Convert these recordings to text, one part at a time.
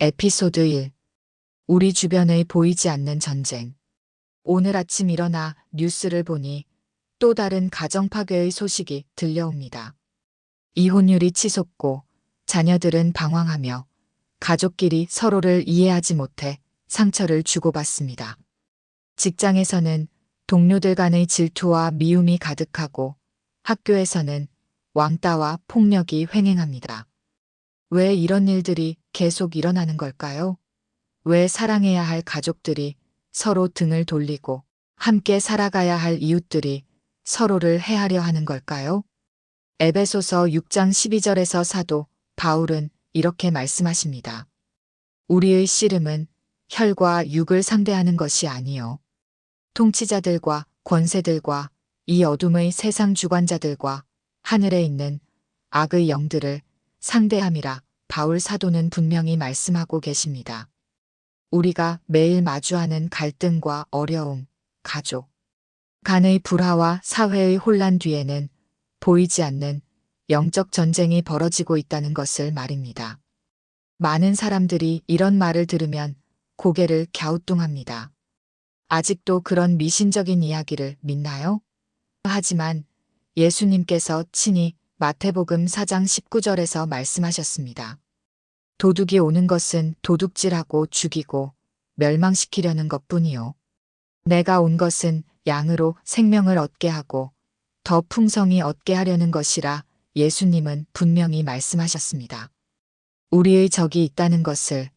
에피소드 1. 우리 주변의 보이지 않는 전쟁. 오늘 아침 일어나 뉴스를 보니 또 다른 가정 파괴의 소식이 들려옵니다. 이혼율이 치솟고 자녀들은 방황하며 가족끼리 서로를 이해하지 못해 상처를 주고받습니다. 직장에서는 동료들 간의 질투와 미움이 가득하고 학교에서는 왕따와 폭력이 횡행합니다. 왜 이런 일들이 계속 일어나는 걸까요? 왜 사랑해야 할 가족들이 서로 등을 돌리고 함께 살아가야 할 이웃들이 서로를 해하려 하는 걸까요? 에베소서 6장 12절에서 사도 바울은 이렇게 말씀하십니다. 우리의 씨름은 혈과 육을 상대하는 것이 아니요 통치자들과 권세들과 이 어둠의 세상 주관자들과 하늘에 있는 악의 영들을 상대함이라 바울 사도는 분명히 말씀하고 계십니다. 우리가 매일 마주하는 갈등과 어려움, 가족 간의 불화와 사회의 혼란 뒤에는 보이지 않는 영적 전쟁이 벌어지고 있다는 것을 말입니다. 많은 사람들이 이런 말을 들으면 고개를 갸우뚱합니다. 아직도 그런 미신적인 이야기를 믿나요? 하지만 예수님께서 친히 마태복음 4장 19절에서 말씀하셨습니다. 도둑이 오는 것은 도둑질하고 죽이고 멸망시키려는 것뿐이요. 내가 온 것은 양으로 생명을 얻게 하고 더 풍성히 얻게 하려는 것이라 예수님은 분명히 말씀하셨습니다. 우리의 적이 있다는 것을,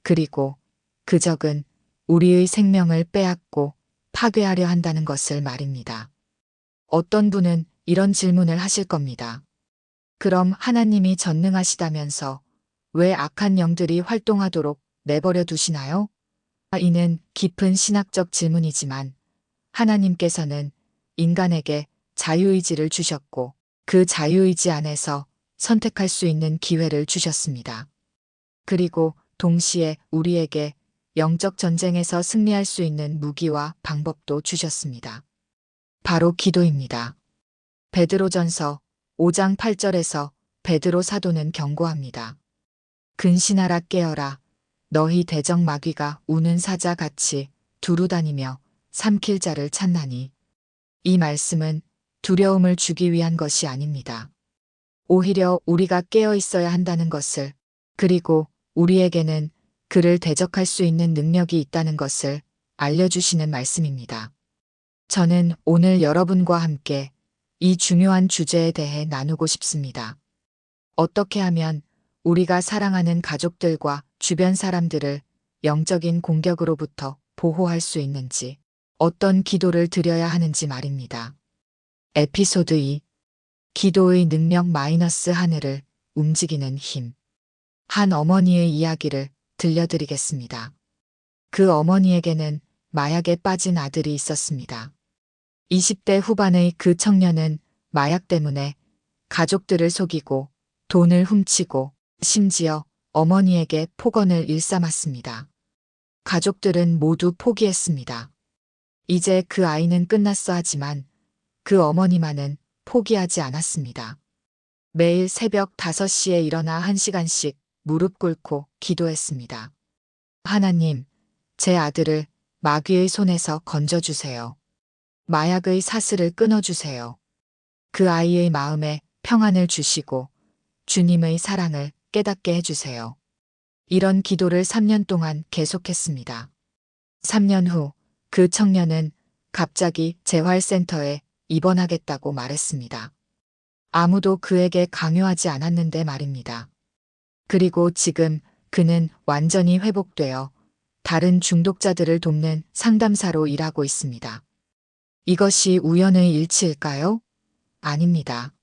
그리고 그 적은 우리의 생명을 빼앗고 파괴하려 한다는 것을 말입니다. 어떤 분은 이런 질문을 하실 겁니다. 그럼 하나님이 전능하시다면서 왜 악한 영들이 활동하도록 내버려 두시나요? 이는 깊은 신학적 질문이지만 하나님께서는 인간에게 자유의지를 주셨고 그 자유의지 안에서 선택할 수 있는 기회를 주셨습니다. 그리고 동시에 우리에게 영적 전쟁에서 승리할 수 있는 무기와 방법도 주셨습니다. 바로 기도입니다. 베드로전서 5장 8절에서 베드로 사도는 경고합니다. 근신하라 깨어라. 너희 대적 마귀가 우는 사자 같이 두루다니며 삼킬 자를 찾나니. 이 말씀은 두려움을 주기 위한 것이 아닙니다. 오히려 우리가 깨어 있어야 한다는 것을, 그리고 우리에게는 그를 대적할 수 있는 능력이 있다는 것을 알려주시는 말씀입니다. 저는 오늘 여러분과 함께 이 중요한 주제에 대해 나누고 싶습니다. 어떻게 하면 우리가 사랑하는 가족들과 주변 사람들을 영적인 공격으로부터 보호할 수 있는지, 어떤 기도를 드려야 하는지 말입니다. 에피소드 2. 기도의 능력 하늘을 움직이는 힘. 한 어머니의 이야기를 들려드리겠습니다. 그 어머니에게는 마약에 빠진 아들이 있었습니다. 20대 후반의 그 청년은 마약 때문에 가족들을 속이고 돈을 훔치고 심지어 어머니에게 폭언을 일삼았습니다. 가족들은 모두 포기했습니다. 이제 그 아이는 끝났어 하지만 그 어머니만은 포기하지 않았습니다. 매일 새벽 5시에 일어나 1시간씩 무릎 꿇고 기도했습니다. 하나님, 제 아들을 마귀의 손에서 건져주세요. 마약의 사슬을 끊어주세요. 그 아이의 마음에 평안을 주시고 주님의 사랑을 깨닫게 해주세요. 이런 기도를 3년 동안 계속했습니다. 3년 후 그 청년은 갑자기 재활센터에 입원하겠다고 말했습니다. 아무도 그에게 강요하지 않았는데 말입니다. 그리고 지금 그는 완전히 회복되어 다른 중독자들을 돕는 상담사로 일하고 있습니다. 이것이 우연의 일치일까요? 아닙니다.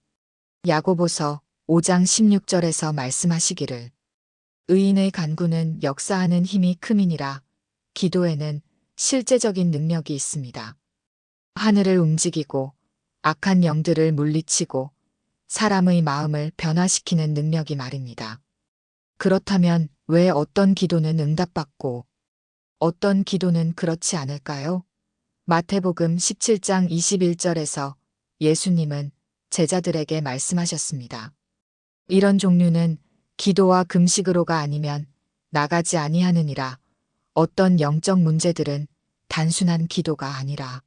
야고보서 5장 16절에서 말씀하시기를 의인의 간구는 역사하는 힘이 큼이니라. 기도에는 실제적인 능력이 있습니다. 하늘을 움직이고 악한 영들을 물리치고 사람의 마음을 변화시키는 능력이 말입니다. 그렇다면 왜 어떤 기도는 응답받고 어떤 기도는 그렇지 않을까요? 마태복음 17장 21절에서 예수님은 제자들에게 말씀하셨습니다. 이런 종류는 기도와 금식으로가 아니면 나가지 아니하느니라. 어떤 영적 문제들은 단순한 기도가 아니라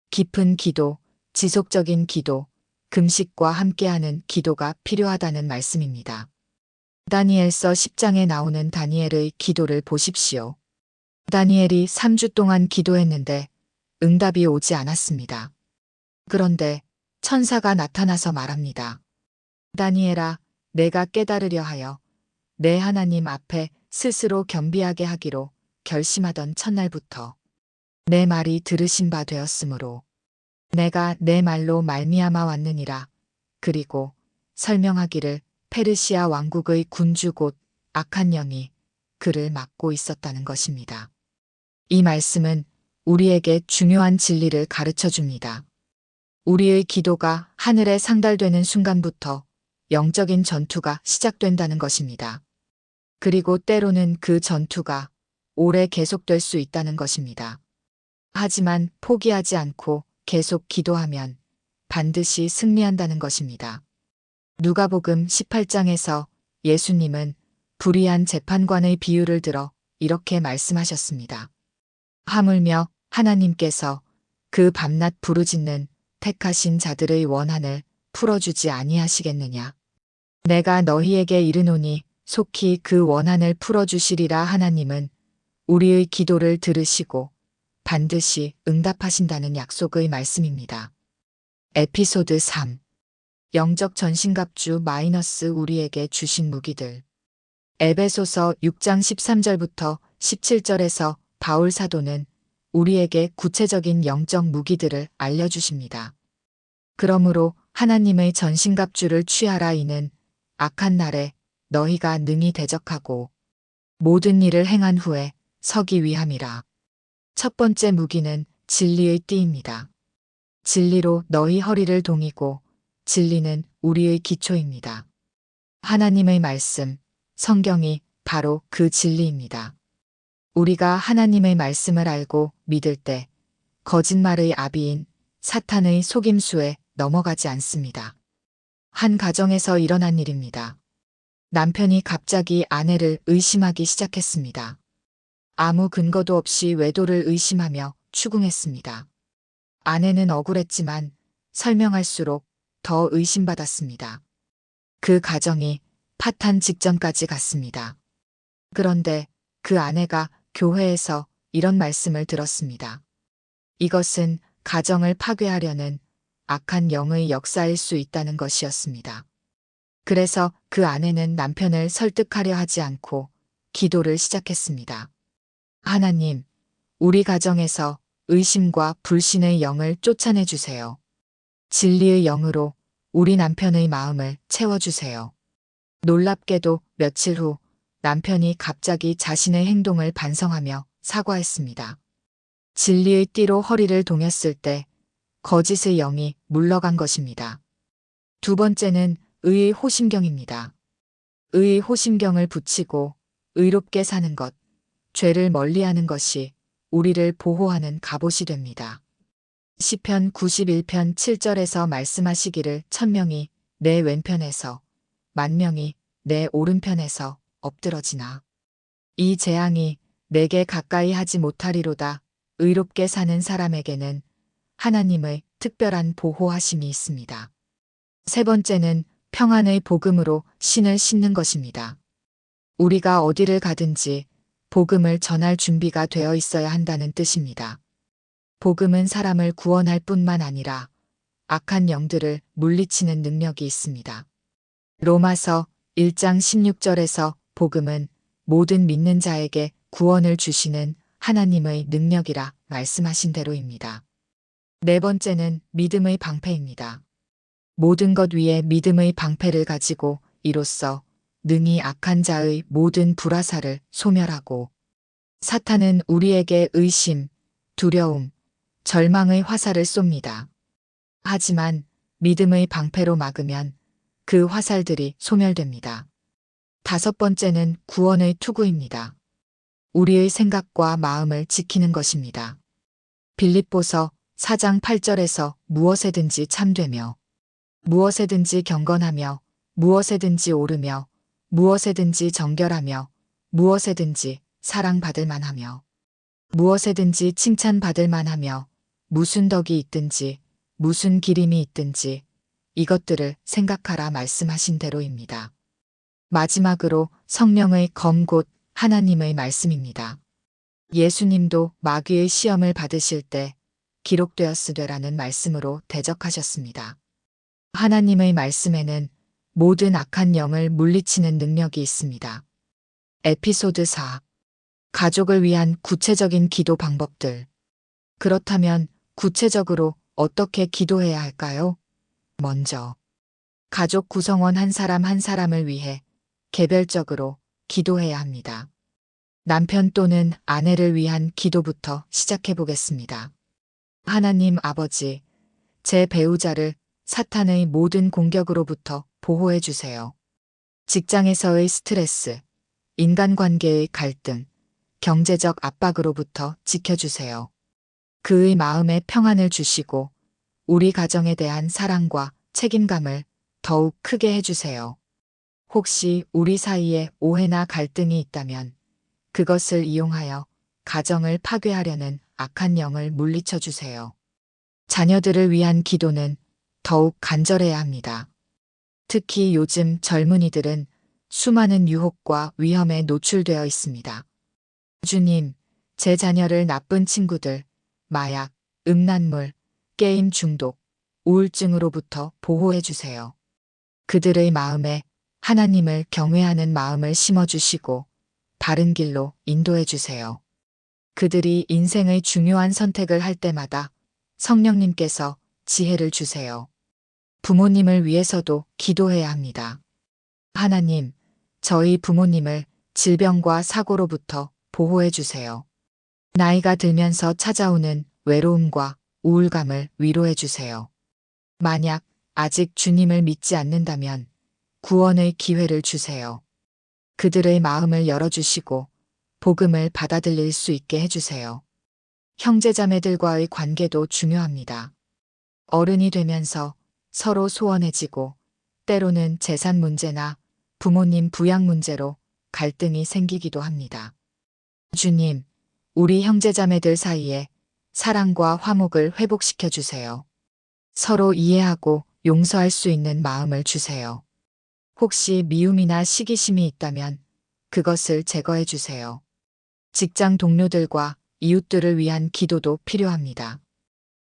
깊은 기도, 지속적인 기도, 금식과 함께하는 기도가 필요하다는 말씀입니다. 다니엘서 10장에 나오는 다니엘의 기도를 보십시오. 다니엘이 3주 동안 기도했는데 응답이 오지 않았습니다. 그런데 천사가 나타나서 말합니다. 다니엘아, 내가 깨달으려 하여 내 하나님 앞에 스스로 겸비하게 하기로 결심하던 첫날부터 내 말이 들으신 바 되었으므로 내가 내 말로 말미암아 왔느니라. 그리고 설명하기를 페르시아 왕국의 군주 곧 악한 영이 그를 막고 있었다는 것입니다. 이 말씀은 우리에게 중요한 진리를 가르쳐 줍니다. 우리의 기도가 하늘에 상달되는 순간부터 영적인 전투가 시작된다는 것입니다. 그리고 때로는 그 전투가 오래 계속될 수 있다는 것입니다. 하지만 포기하지 않고 계속 기도하면 반드시 승리한다는 것입니다. 누가복음 18장에서 예수님은 불의한 재판관의 비유를 들어 이렇게 말씀하셨습니다. 하물며 하나님께서 그 밤낮 부르짖는 택하신 자들의 원한을 풀어주지 아니하시겠느냐. 내가 너희에게 이르노니 속히 그 원한을 풀어주시리라. 하나님은 우리의 기도를 들으시고 반드시 응답하신다는 약속의 말씀입니다. 에피소드 3. 영적 전신갑주 - 우리에게 주신 무기들. 에베소서 6장 13절부터 17절에서 바울 사도는 우리에게 구체적인 영적 무기들을 알려주십니다. 그러므로 하나님의 전신갑주를 취하라. 이는 악한 날에 너희가 능히 대적하고 모든 일을 행한 후에 서기 위함이라. 첫 번째 무기는 진리의 띠입니다. 진리로 너희 허리를 동이고 진리는 우리의 기초입니다. 하나님의 말씀, 성경이 바로 그 진리입니다. 우리가 하나님의 말씀을 알고 믿을 때 거짓말의 아비인 사탄의 속임수에 넘어가지 않습니다. 한 가정에서 일어난 일입니다. 남편이 갑자기 아내를 의심하기 시작했습니다. 아무 근거도 없이 외도를 의심하며 추궁했습니다. 아내는 억울했지만 설명할수록 더 의심받았습니다. 그 가정이 파탄 직전까지 갔습니다. 그런데 그 아내가 교회에서 이런 말씀을 들었습니다. 이것은 가정을 파괴하려는 악한 영의 역사일 수 있다는 것이었습니다. 그래서 그 아내는 남편을 설득하려 하지 않고 기도를 시작했습니다. 하나님, 우리 가정에서 의심과 불신의 영을 쫓아내 주세요. 진리의 영으로 우리 남편의 마음을 채워주세요. 놀랍게도 며칠 후 남편이 갑자기 자신의 행동을 반성하며 사과했습니다. 진리의 띠로 허리를 동였을 때 거짓의 영이 물러간 것입니다. 두 번째는 의의 호심경입니다. 의의 호심경을 붙이고 의롭게 사는 것, 죄를 멀리하는 것이 우리를 보호하는 갑옷이 됩니다. 시편 91편 7절에서 말씀하시기를 1000명이 내 왼편에서 10,000명이 내 오른편에서 엎드러지나 이 재앙이 내게 가까이 하지 못하리로다. 의롭게 사는 사람에게는 하나님의 특별한 보호하심이 있습니다. 세 번째는 평안의 복음으로 신을 신는 것입니다. 우리가 어디를 가든지 복음을 전할 준비가 되어 있어야 한다는 뜻입니다. 복음은 사람을 구원할 뿐만 아니라 악한 영들을 물리치는 능력이 있습니다. 로마서 1장 16절에서 복음은 모든 믿는 자에게 구원을 주시는 하나님의 능력이라 말씀하신 대로입니다. 네 번째는 믿음의 방패입니다. 모든 것 위에 믿음의 방패를 가지고 이로써 능히 악한 자의 모든 불화살을 소멸하고 사탄은 우리에게 의심, 두려움, 절망의 화살을 쏩니다. 하지만 믿음의 방패로 막으면 그 화살들이 소멸됩니다. 다섯 번째는 구원의 투구입니다. 우리의 생각과 마음을 지키는 것입니다. 빌립보서 4장 8절에서 무엇에든지 참되며 무엇에든지 경건하며 무엇에든지 옳으며 무엇에든지 정결하며 무엇에든지 사랑받을 만하며 무엇에든지 칭찬받을 만하며 무슨 덕이 있든지 무슨 기림이 있든지 이것들을 생각하라 말씀하신 대로입니다. 마지막으로 성령의 검 곧 하나님의 말씀입니다. 예수님도 마귀의 시험을 받으실 때 기록되었으되라는 말씀으로 대적하셨습니다. 하나님의 말씀에는 모든 악한 영을 물리치는 능력이 있습니다. 에피소드 4. 가족을 위한 구체적인 기도 방법들. 그렇다면 구체적으로 어떻게 기도해야 할까요? 먼저, 가족 구성원 한 사람 한 사람을 위해 개별적으로 기도해야 합니다. 남편 또는 아내를 위한 기도부터 시작해 보겠습니다. 하나님 아버지, 제 배우자를 사탄의 모든 공격으로부터 보호해 주세요. 직장에서의 스트레스, 인간관계의 갈등, 경제적 압박으로부터 지켜주세요. 그의 마음에 평안을 주시고 우리 가정에 대한 사랑과 책임감을 더욱 크게 해주세요. 혹시 우리 사이에 오해나 갈등이 있다면 그것을 이용하여 가정을 파괴하려는 악한 영을 물리쳐 주세요. 자녀들을 위한 기도는 더욱 간절해야 합니다. 특히 요즘 젊은이들은 수많은 유혹과 위험에 노출되어 있습니다. 주님, 제 자녀를 나쁜 친구들, 마약, 음란물, 게임 중독, 우울증으로부터 보호해 주세요. 그들의 마음에 하나님을 경외하는 마음을 심어주시고 바른 길로 인도해 주세요. 그들이 인생의 중요한 선택을 할 때마다 성령님께서 지혜를 주세요. 부모님을 위해서도 기도해야 합니다. 하나님, 저희 부모님을 질병과 사고로부터 보호해 주세요. 나이가 들면서 찾아오는 외로움과 우울감을 위로해 주세요. 만약 아직 주님을 믿지 않는다면 구원의 기회를 주세요. 그들의 마음을 열어주시고 복음을 받아들일 수 있게 해주세요. 형제자매들과의 관계도 중요합니다. 어른이 되면서 서로 소원해지고 때로는 재산 문제나 부모님 부양 문제로 갈등이 생기기도 합니다. 주님, 우리 형제자매들 사이에 사랑과 화목을 회복시켜 주세요. 서로 이해하고 용서할 수 있는 마음을 주세요. 혹시 미움이나 시기심이 있다면 그것을 제거해 주세요. 직장 동료들과 이웃들을 위한 기도도 필요합니다.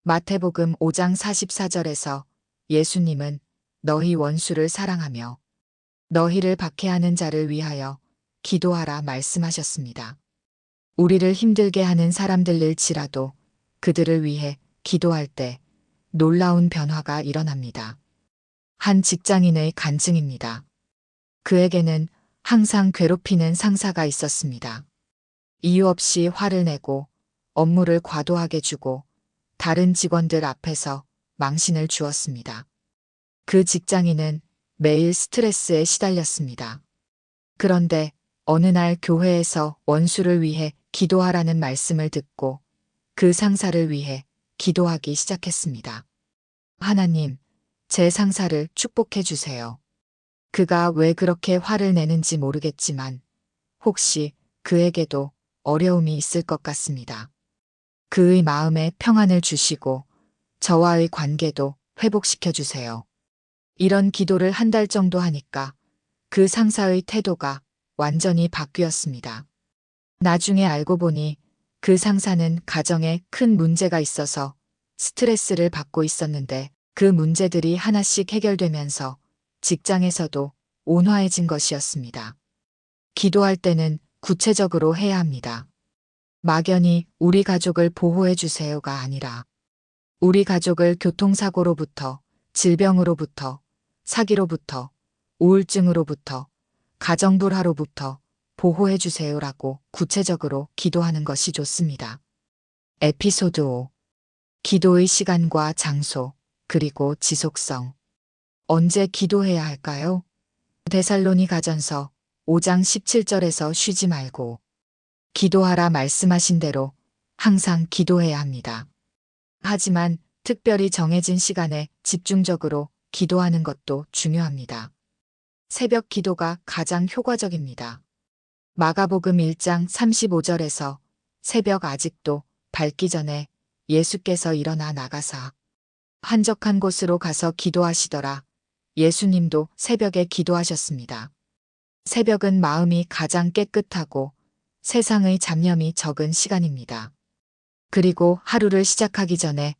마태복음 5장 44절에서 예수님은 너희 원수를 사랑하며 너희를 박해하는 자를 위하여 기도하라 말씀하셨습니다. 우리를 힘들게 하는 사람들일지라도 그들을 위해 기도할 때 놀라운 변화가 일어납니다. 한 직장인의 간증입니다. 그에게는 항상 괴롭히는 상사가 있었습니다. 이유 없이 화를 내고 업무를 과도하게 주고 다른 직원들 앞에서 망신을 주었습니다. 그 직장인은 매일 스트레스에 시달렸습니다. 그런데 어느 날 교회에서 원수를 위해 기도하라는 말씀을 듣고 그 상사를 위해 기도하기 시작했습니다. 하나님, 제 상사를 축복해 주세요. 그가 왜 그렇게 화를 내는지 모르겠지만 혹시 그에게도 어려움이 있을 것 같습니다. 그의 마음에 평안을 주시고 저와의 관계도 회복시켜 주세요. 이런 기도를 한 달 정도 하니까 그 상사의 태도가 완전히 바뀌었습니다. 나중에 알고 보니 그 상사는 가정에 큰 문제가 있어서 스트레스를 받고 있었는데 그 문제들이 하나씩 해결되면서 직장에서도 온화해진 것이었습니다. 기도할 때는 구체적으로 해야 합니다. 막연히 우리 가족을 보호해 주세요가 아니라 우리 가족을 교통사고로부터, 질병으로부터, 사기로부터, 우울증으로부터, 가정불화로부터 보호해 주세요라고 구체적으로 기도하는 것이 좋습니다. 에피소드 5. 기도의 시간과 장소, 그리고 지속성. 언제 기도해야 할까요? 데살로니가전서 5장 17절에서 쉬지 말고 기도하라 말씀하신 대로 항상 기도해야 합니다. 하지만 특별히 정해진 시간에 집중적으로 기도하는 것도 중요합니다. 새벽 기도가 가장 효과적입니다. 마가복음 1장 35절에서 새벽 아직도 밝기 전에 예수께서 일어나 나가사 한적한 곳으로 가서 기도하시더라. 예수님도 새벽에 기도하셨습니다. 새벽은 마음이 가장 깨끗하고 세상의 잡념이 적은 시간입니다. 그리고 하루를 시작하기 전에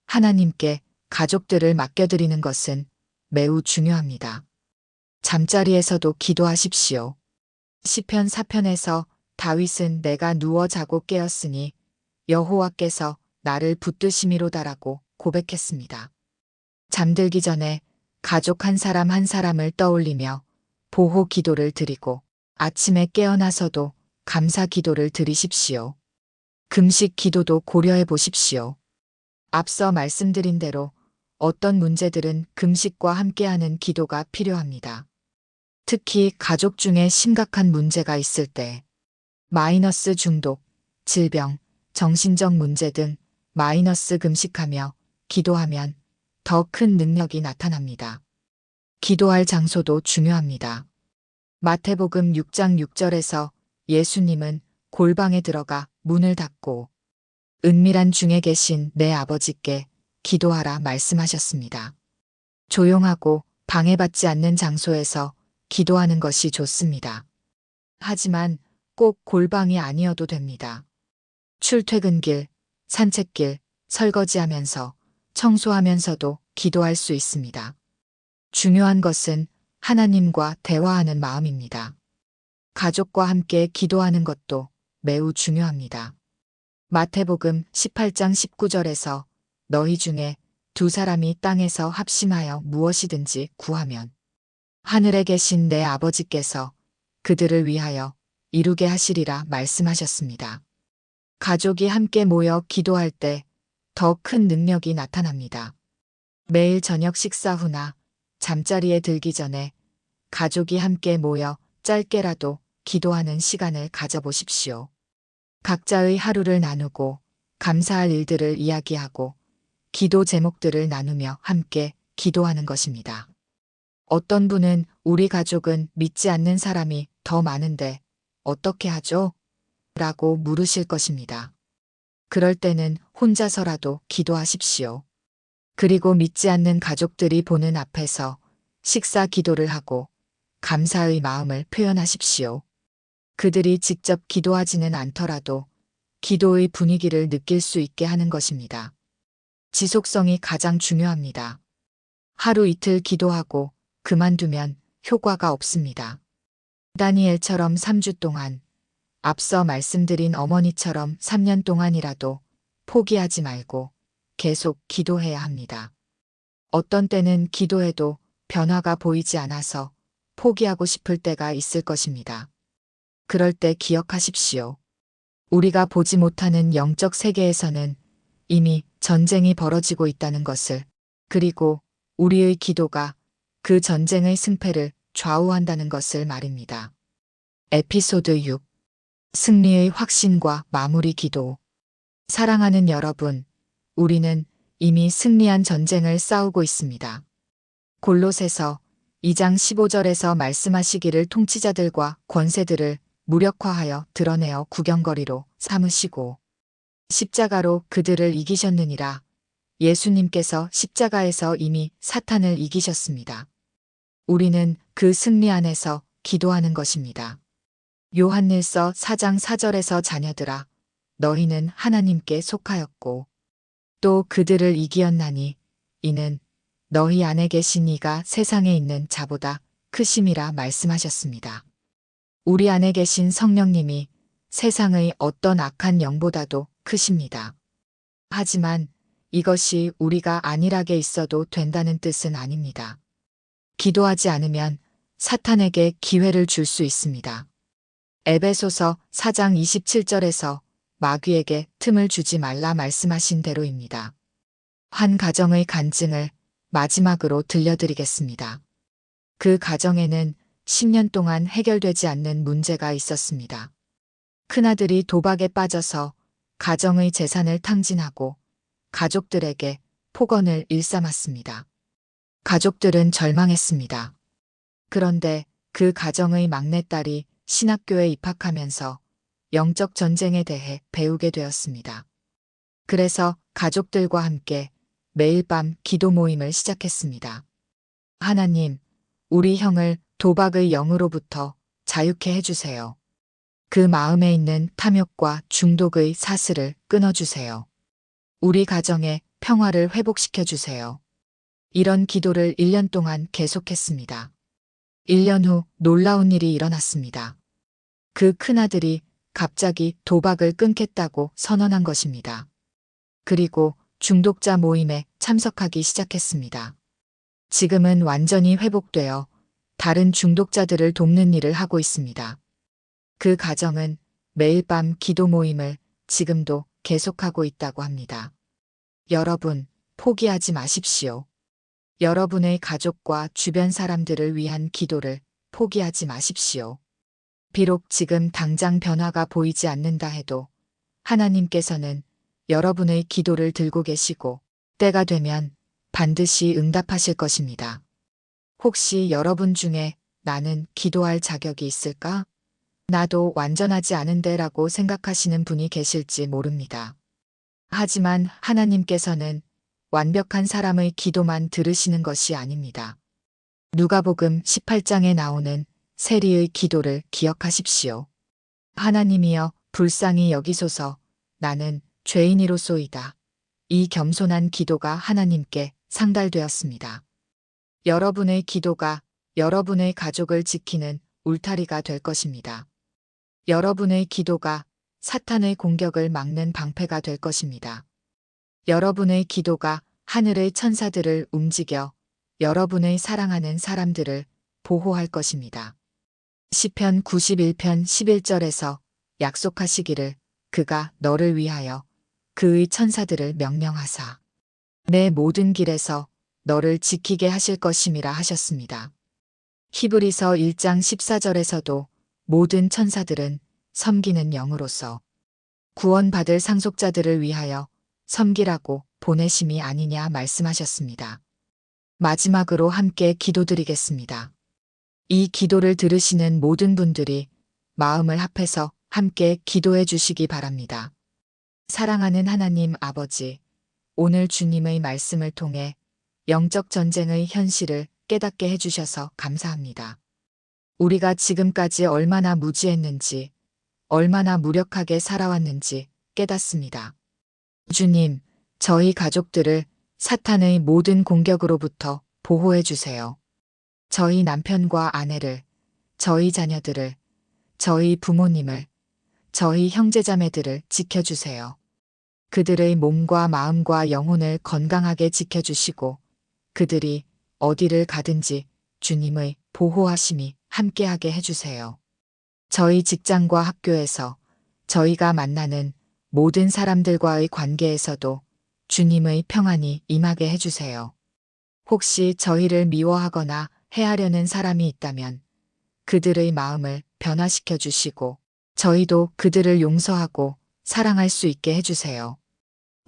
하나님께 가족들을 맡겨드리는 것은 매우 중요합니다. 잠자리에서도 기도하십시오. 시편 4편에서 다윗은 내가 누워 자고 깨었으니 여호와께서 나를 붙드심이로다라고 고백했습니다. 잠들기 전에 가족 한 사람 한 사람을 떠올리며 보호 기도를 드리고 아침에 깨어나서도 감사 기도를 드리십시오. 금식 기도도 고려해 보십시오. 앞서 말씀드린 대로 어떤 문제들은 금식과 함께하는 기도가 필요합니다. 특히 가족 중에 심각한 문제가 있을 때 마이너스 중독, 질병, 정신적 문제 등 마이너스 금식하며 기도하면 더 큰 능력이 나타납니다. 기도할 장소도 중요합니다. 마태복음 6장 6절에서 예수님은 골방에 들어가 문을 닫고 은밀한 중에 계신 내 아버지께 기도하라 말씀하셨습니다. 조용하고 방해받지 않는 장소에서 기도하는 것이 좋습니다. 하지만 꼭 골방이 아니어도 됩니다. 출퇴근길, 산책길, 설거지하면서 청소하면서도 기도할 수 있습니다. 중요한 것은 하나님과 대화하는 마음입니다. 가족과 함께 기도하는 것도 매우 중요합니다. 마태복음 18장 19절에서 너희 중에 두 사람이 땅에서 합심하여 무엇이든지 구하면 하늘에 계신 내 아버지께서 그들을 위하여 이루게 하시리라 말씀하셨습니다. 가족이 함께 모여 기도할 때 더 큰 능력이 나타납니다. 매일 저녁 식사 후나 잠자리에 들기 전에 가족이 함께 모여 짧게라도 기도하는 시간을 가져보십시오. 각자의 하루를 나누고 감사할 일들을 이야기하고 기도 제목들을 나누며 함께 기도하는 것입니다. 어떤 분은 우리 가족은 믿지 않는 사람이 더 많은데 어떻게 하죠? 라고 물으실 것입니다. 그럴 때는 혼자서라도 기도하십시오. 그리고 믿지 않는 가족들이 보는 앞에서 식사 기도를 하고 감사의 마음을 표현하십시오. 그들이 직접 기도하지는 않더라도 기도의 분위기를 느낄 수 있게 하는 것입니다. 지속성이 가장 중요합니다. 하루 이틀 기도하고 그만두면 효과가 없습니다. 다니엘처럼 3주 동안, 앞서 말씀드린 어머니처럼 3년 동안이라도 포기하지 말고 계속 기도해야 합니다. 어떤 때는 기도해도 변화가 보이지 않아서 포기하고 싶을 때가 있을 것입니다. 그럴 때 기억하십시오. 우리가 보지 못하는 영적 세계에서는 이미 전쟁이 벌어지고 있다는 것을, 그리고 우리의 기도가 그 전쟁의 승패를 좌우한다는 것을 말입니다. 에피소드 6. 승리의 확신과 마무리 기도. 사랑하는 여러분, 우리는 이미 승리한 전쟁을 싸우고 있습니다. 골로새서 2장 15절에서 말씀하시기를 통치자들과 권세들을 무력화하여 드러내어 구경거리로 삼으시고 십자가로 그들을 이기셨느니라. 예수님께서 십자가에서 이미 사탄을 이기셨습니다. 우리는 그 승리 안에서 기도하는 것입니다. 요한일서 4장 4절에서 자녀들아, 너희는 하나님께 속하였고 또 그들을 이기었나니 이는 너희 안에 계신 이가 세상에 있는 자보다 크심이라 말씀하셨습니다. 우리 안에 계신 성령님이 세상의 어떤 악한 영보다도 크십니다. 하지만 이것이 우리가 안일하게 있어도 된다는 뜻은 아닙니다. 기도하지 않으면 사탄에게 기회를 줄 수 있습니다. 에베소서 4장 27절에서 마귀에게 틈을 주지 말라 말씀하신 대로입니다. 한 가정의 간증을 마지막으로 들려드리겠습니다. 그 가정에는 10년 동안 해결되지 않는 문제가 있었습니다. 큰아들이 도박에 빠져서 가정의 재산을 탕진하고 가족들에게 폭언을 일삼았습니다. 가족들은 절망했습니다. 그런데 그 가정의 막내딸이 신학교에 입학하면서 영적 전쟁에 대해 배우게 되었습니다. 그래서 가족들과 함께 매일 밤 기도 모임을 시작했습니다. 하나님, 우리 형을 도박의 영으로부터 자유케 해주세요. 그 마음에 있는 탐욕과 중독의 사슬을 끊어주세요. 우리 가정의 평화를 회복시켜주세요. 이런 기도를 1년 동안 계속했습니다. 1년 후 놀라운 일이 일어났습니다. 그 큰아들이 갑자기 도박을 끊겠다고 선언한 것입니다. 그리고 중독자 모임에 참석하기 시작했습니다. 지금은 완전히 회복되어 다른 중독자들을 돕는 일을 하고 있습니다. 그 가정은 매일 밤 기도 모임을 지금도 계속하고 있다고 합니다. 여러분, 포기하지 마십시오. 여러분의 가족과 주변 사람들을 위한 기도를 포기하지 마십시오. 비록 지금 당장 변화가 보이지 않는다 해도 하나님께서는 여러분의 기도를 들고 계시고 때가 되면 반드시 응답하실 것입니다. 혹시 여러분 중에 나는 기도할 자격이 있을까? 나도 완전하지 않은데 라고 생각하시는 분이 계실지 모릅니다. 하지만 하나님께서는 완벽한 사람의 기도만 들으시는 것이 아닙니다. 누가복음 18장에 나오는 세리의 기도를 기억하십시오. 하나님이여 불쌍히 여기소서. 나는 죄인이로소이다. 이 겸손한 기도가 하나님께 상달되었습니다. 여러분의 기도가 여러분의 가족을 지키는 울타리가 될 것입니다. 여러분의 기도가 사탄의 공격을 막는 방패가 될 것입니다. 여러분의 기도가 하늘의 천사들을 움직여 여러분의 사랑하는 사람들을 보호할 것입니다. 시편 91편 11절에서 약속하시기를 그가 너를 위하여 그의 천사들을 명령하사 내 모든 길에서 너를 지키게 하실 것임이라 하셨습니다. 히브리서 1장 14절에서도 모든 천사들은 섬기는 영으로서 구원받을 상속자들을 위하여 섬기라고 보내심이 아니냐 말씀하셨습니다. 마지막으로 함께 기도드리겠습니다. 이 기도를 들으시는 모든 분들이 마음을 합해서 함께 기도해 주시기 바랍니다. 사랑하는 하나님 아버지, 오늘 주님의 말씀을 통해 영적 전쟁의 현실을 깨닫게 해주셔서 감사합니다. 우리가 지금까지 얼마나 무지했는지, 얼마나 무력하게 살아왔는지 깨닫습니다. 주님, 저희 가족들을 사탄의 모든 공격으로부터 보호해 주세요. 저희 남편과 아내를, 저희 자녀들을, 저희 부모님을, 저희 형제자매들을 지켜주세요. 그들의 몸과 마음과 영혼을 건강하게 지켜주시고 그들이 어디를 가든지 주님의 보호하심이 함께하게 해주세요. 저희 직장과 학교에서 저희가 만나는 모든 사람들과의 관계에서도 주님의 평안이 임하게 해주세요. 혹시 저희를 미워하거나 해하려는 사람이 있다면 그들의 마음을 변화시켜 주시고 저희도 그들을 용서하고 사랑할 수 있게 해주세요.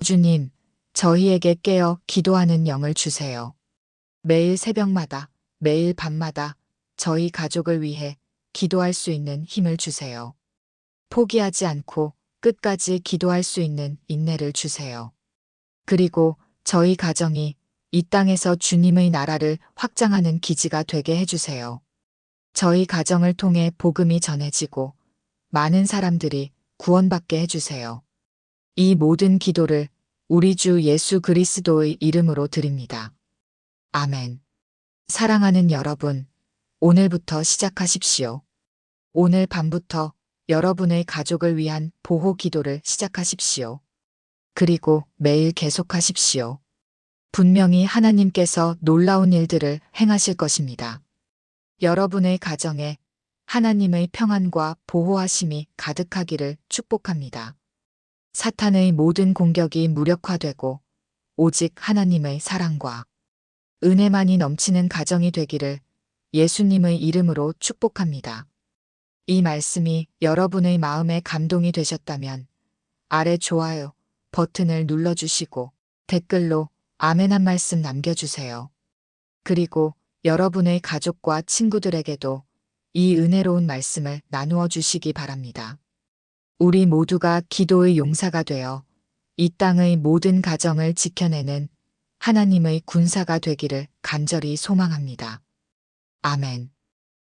주님, 저희에게 깨어 기도하는 영을 주세요. 매일 새벽마다, 매일 밤마다 저희 가족을 위해 기도할 수 있는 힘을 주세요. 포기하지 않고 끝까지 기도할 수 있는 인내를 주세요. 그리고 저희 가정이 이 땅에서 주님의 나라를 확장하는 기지가 되게 해주세요. 저희 가정을 통해 복음이 전해지고 많은 사람들이 구원받게 해주세요. 이 모든 기도를 우리 주 예수 그리스도의 이름으로 드립니다. 아멘. 사랑하는 여러분, 오늘부터 시작하십시오. 오늘 밤부터 여러분의 가족을 위한 보호 기도를 시작하십시오. 그리고 매일 계속하십시오. 분명히 하나님께서 놀라운 일들을 행하실 것입니다. 여러분의 가정에 하나님의 평안과 보호하심이 가득하기를 축복합니다. 사탄의 모든 공격이 무력화되고 오직 하나님의 사랑과 은혜만이 넘치는 가정이 되기를 예수님의 이름으로 축복합니다. 이 말씀이 여러분의 마음에 감동이 되셨다면 아래 좋아요 버튼을 눌러주시고 댓글로 아멘 한 말씀 남겨주세요. 그리고 여러분의 가족과 친구들에게도 이 은혜로운 말씀을 나누어 주시기 바랍니다. 우리 모두가 기도의 용사가 되어 이 땅의 모든 가정을 지켜내는 하나님의 군사가 되기를 간절히 소망합니다. 아멘.